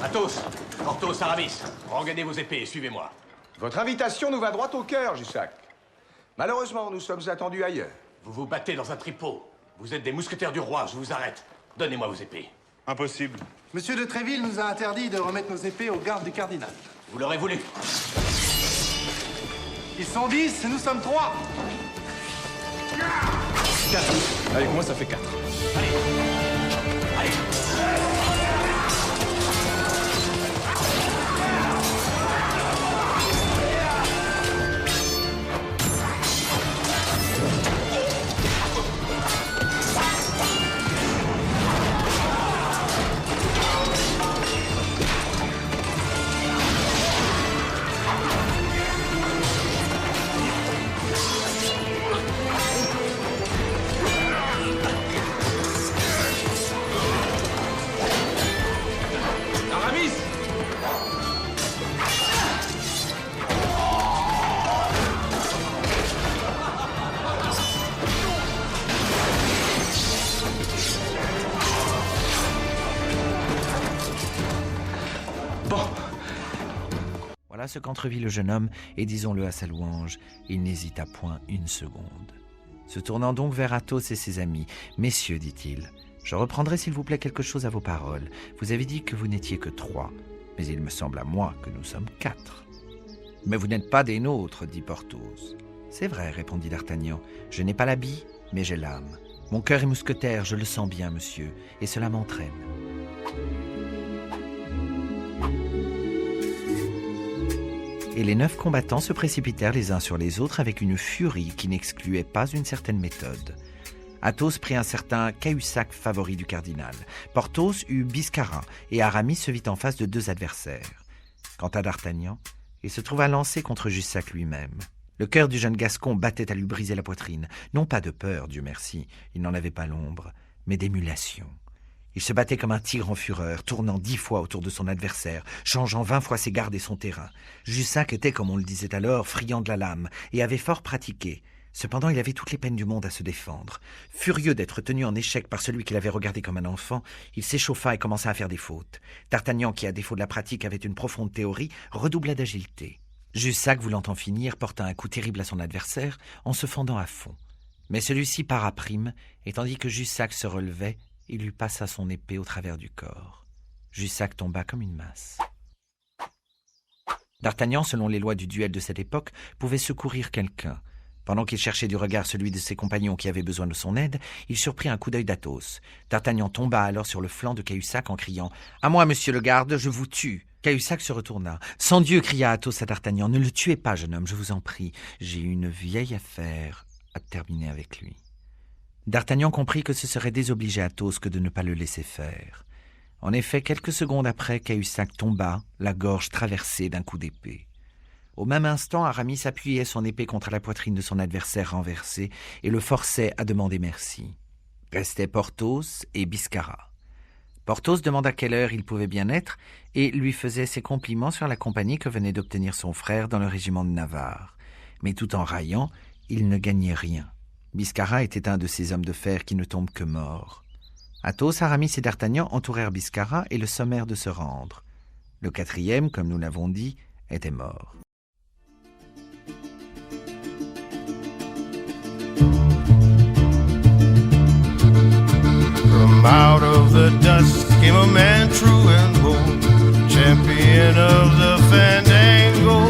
Athos, Porthos, Aramis, rengainez vos épées et suivez-moi. Votre invitation nous va droit au cœur, Jussac. Malheureusement, nous sommes attendus ailleurs. Vous vous battez dans un tripot. Vous êtes des mousquetaires du roi, je vous arrête. Donnez-moi vos épées. Impossible. Monsieur de Tréville nous a interdit de remettre nos épées aux gardes du cardinal. Vous l'aurez voulu. Ils sont 10, nous sommes 3. 4. Avec moi, ça fait 4. Allez. Allez. Voilà ce qu'entrevit le jeune homme, et disons-le à sa louange, il n'hésita point une seconde. Se tournant donc vers Athos et ses amis, « Messieurs, dit-il, je reprendrai s'il vous plaît quelque chose à vos paroles. Vous avez dit que vous n'étiez que 3, mais il me semble à moi que nous sommes 4. »« Mais vous n'êtes pas des nôtres, dit Porthos. »« C'est vrai, répondit d'Artagnan, je n'ai pas l'habit, mais j'ai l'âme. Mon cœur est mousquetaire, je le sens bien, monsieur, et cela m'entraîne. » Et les 9 combattants se précipitèrent les uns sur les autres avec une furie qui n'excluait pas une certaine méthode. Athos prit un certain Cahusac, favori du cardinal. Porthos eut Biscarat, et Aramis se vit en face de 2 adversaires. Quant à d'Artagnan, il se trouva lancé contre Jussac lui-même. Le cœur du jeune Gascon battait à lui briser la poitrine, non pas de peur, Dieu merci, il n'en avait pas l'ombre, mais d'émulation. Il se battait comme un tigre en fureur, tournant 10 fois autour de son adversaire, changeant 20 fois ses gardes et son terrain. Jussac était, comme on le disait alors, friand de la lame, et avait fort pratiqué. Cependant, il avait toutes les peines du monde à se défendre. Furieux d'être tenu en échec par celui qu'il avait regardé comme un enfant, il s'échauffa et commença à faire des fautes. D'Artagnan, qui à défaut de la pratique avait une profonde théorie, redoubla d'agilité. Jussac, voulant en finir, porta un coup terrible à son adversaire en se fendant à fond. Mais celui-ci para prime, et tandis que Jussac se relevait, il lui passa son épée au travers du corps. Jussac tomba comme une masse. D'Artagnan, selon les lois du duel de cette époque, pouvait secourir quelqu'un. Pendant qu'il cherchait du regard celui de ses compagnons qui avaient besoin de son aide, il surprit un coup d'œil d'Athos. D'Artagnan tomba alors sur le flanc de Cahusac en criant « À moi, monsieur le garde, je vous tue !» Cahusac se retourna. « Sans Dieu !» cria Athos à d'Artagnan. « Ne le tuez pas, jeune homme, je vous en prie. J'ai une vieille affaire à terminer avec lui. » D'Artagnan comprit que ce serait désobliger Athos que de ne pas le laisser faire. En effet, quelques secondes après, Cahusac tomba, la gorge traversée d'un coup d'épée. Au même instant, Aramis appuyait son épée contre la poitrine de son adversaire renversé et le forçait à demander merci. Restaient Porthos et Biscarat. Porthos demanda quelle heure il pouvait bien être et lui faisait ses compliments sur la compagnie que venait d'obtenir son frère dans le régiment de Navarre. Mais tout en raillant, il ne gagnait rien. Biscarat était un de ces hommes de fer qui ne tombent que morts. Athos, Aramis et d'Artagnan entourèrent Biscarat et le sommèrent de se rendre. Le 4e, comme nous l'avons dit, était mort. From out of the dust came a man true and bold, champion of the fandango.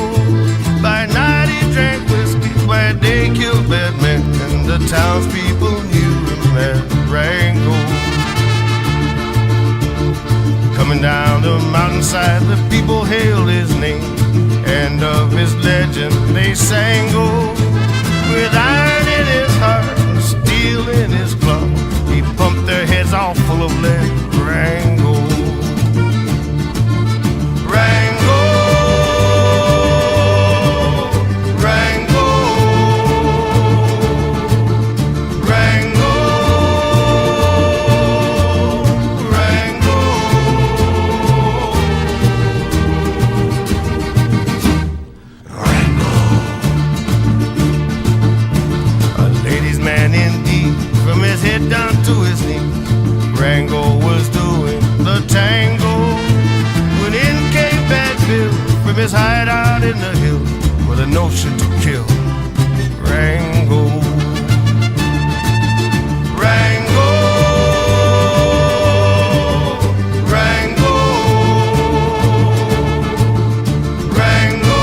By night he drank whiskey, by day killed bad men, and the townspeople knew him as Rango. Coming down the mountainside, the people hailed his name, and of his legend they sang, oh, with iron in his heart and steel in his claw, he pumped their heads all full of lead. Rango, Rango, Rango, Rango, Rango. A ladies' man indeed, from his head down to his knees. Rango was doing the tango his hideout in the hills with a notion to kill Rango. Rango, Rango, Rango, Rango.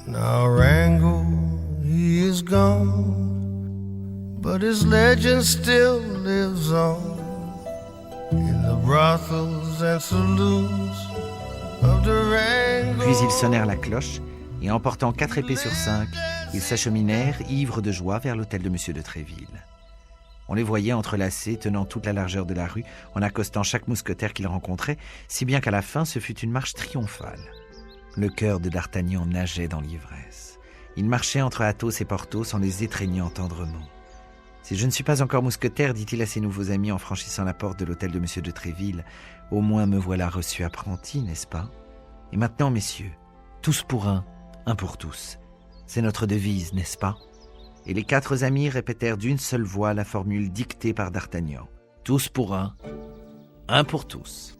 Now Rango, he is gone, but his legend still lives on in the brothels and saloons of the Rango. Puis ils sonnèrent la cloche, et emportant 4 épées sur 5, ils s'acheminèrent, ivres de joie, vers l'hôtel de Monsieur de Tréville. On les voyait entrelacés, tenant toute la largeur de la rue, en accostant chaque mousquetaire qu'ils rencontraient, si bien qu'à la fin, ce fut une marche triomphale. Le cœur de D'Artagnan nageait dans l'ivresse. Il marchait entre Athos et Porthos en les étreignant tendrement. « Si je ne suis pas encore mousquetaire, dit-il à ses nouveaux amis en franchissant la porte de l'hôtel de Monsieur de Tréville, au moins me voilà reçu apprenti, n'est-ce pas? Et maintenant, messieurs, tous pour un pour tous. C'est notre devise, n'est-ce pas ?» Et les 4 amis répétèrent d'une seule voix la formule dictée par D'Artagnan. Tous pour un pour tous.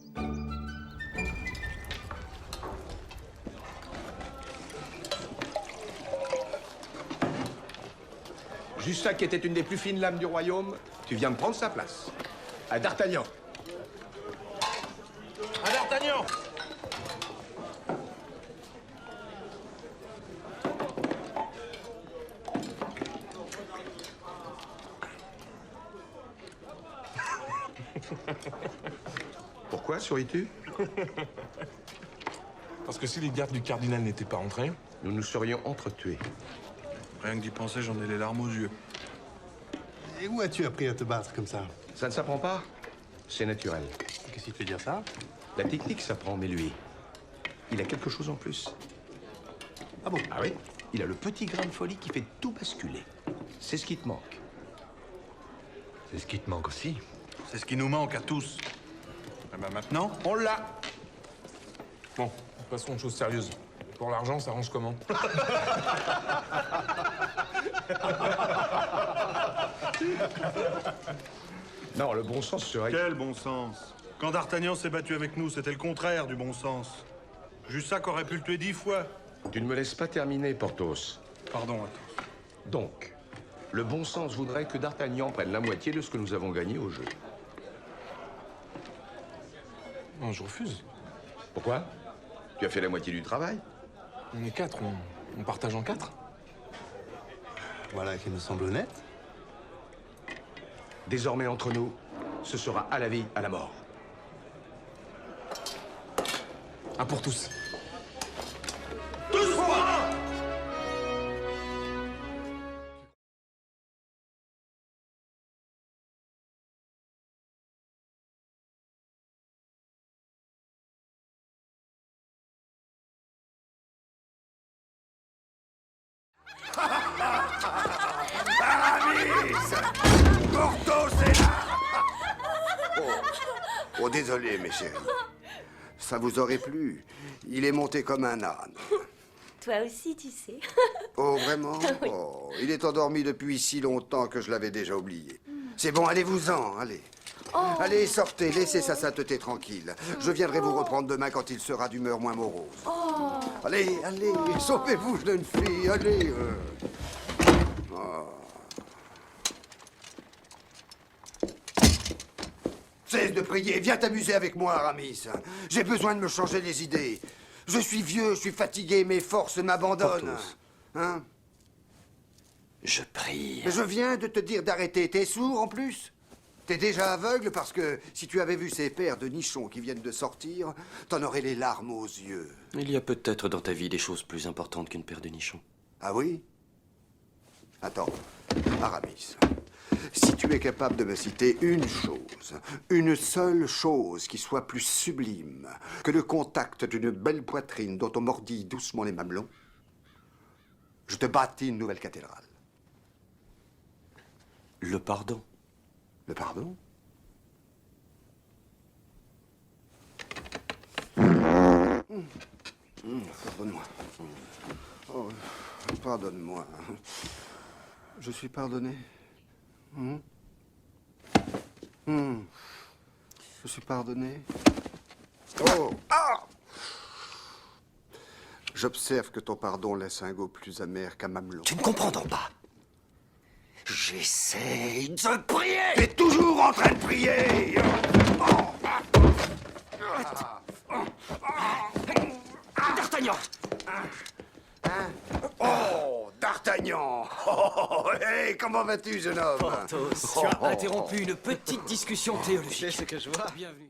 Jussac était une des plus fines lames du royaume. Tu viens de prendre sa place. À D'Artagnan. À D'Artagnan! Pourquoi souris-tu? Parce que si les gardes du cardinal n'étaient pas entrés, Nous nous serions entretués. rien que d'y penser, j'en ai les larmes aux yeux. Et où as-tu appris à te battre comme ça? Ça ne s'apprend pas. C'est naturel. Qu'est-ce qui te fait dire ça? La technique s'apprend, mais lui, il a quelque chose en plus. Ah bon? Ah oui? Il a le petit grain de folie qui fait tout basculer. C'est ce qui te manque. C'est ce qui te manque aussi. C'est ce qui nous manque à tous. Eh ben maintenant, on l'a. Bon, passons aux choses sérieuses. Pour l'argent, ça range comment? Non, le bon sens serait... Quel bon sens? Quand D'Artagnan s'est battu avec nous, c'était le contraire du bon sens. Jussac aurait pu le tuer 10 fois. Tu ne me laisses pas terminer, Porthos. Pardon, attends. Donc, le bon sens voudrait que D'Artagnan prenne la moitié de ce que nous avons gagné au jeu. Non, je refuse. Pourquoi? Tu as fait la moitié du travail? On est 4, on partage en 4. Voilà qui me semble honnête. Désormais, entre nous, ce sera à la vie, à la mort. Un pour tous. Oh, désolé, mes chéris. Ça vous aurait plu. Il est monté comme un âne. Toi aussi, tu sais. Oh, vraiment? Oh, il est endormi depuis si longtemps que je l'avais déjà oublié. C'est bon, allez-vous-en, allez. Allez, sortez, laissez sa sainteté tranquille. Je viendrai vous reprendre demain quand il sera d'humeur moins morose. Allez, allez, sauvez-vous, jeune fille, allez. Cesse de prier, viens t'amuser avec moi, Aramis. J'ai besoin de me changer les idées. Je suis vieux, je suis fatigué, mes forces m'abandonnent. Porthos. Hein? Je prie. Je viens de te dire d'arrêter. T'es sourd en plus? T'es déjà aveugle parce que si tu avais vu ces paires de nichons qui viennent de sortir, t'en aurais les larmes aux yeux. Il y a peut-être dans ta vie des choses plus importantes qu'une paire de nichons. Ah oui? Attends, Aramis, si tu es capable de me citer une seule chose qui soit plus sublime que le contact d'une belle poitrine dont on mordille doucement les mamelons, je te bâtis une nouvelle cathédrale. Le pardon. Le pardon? Pardonne-moi. Oh, pardonne-moi. Je suis pardonné. Je suis pardonné. Oh! Ah! J'observe que ton pardon laisse un goût plus amer qu'un mamelon. Tu ne comprends donc pas. J'essaie de prier. T'es toujours en train de prier! D'Artagnan. Oh, D'Artagnan! Oh, hey, comment vas-tu, jeune homme? Porthos, tu as interrompu une petite discussion théologique. C'est ce que je vois. Bienvenue.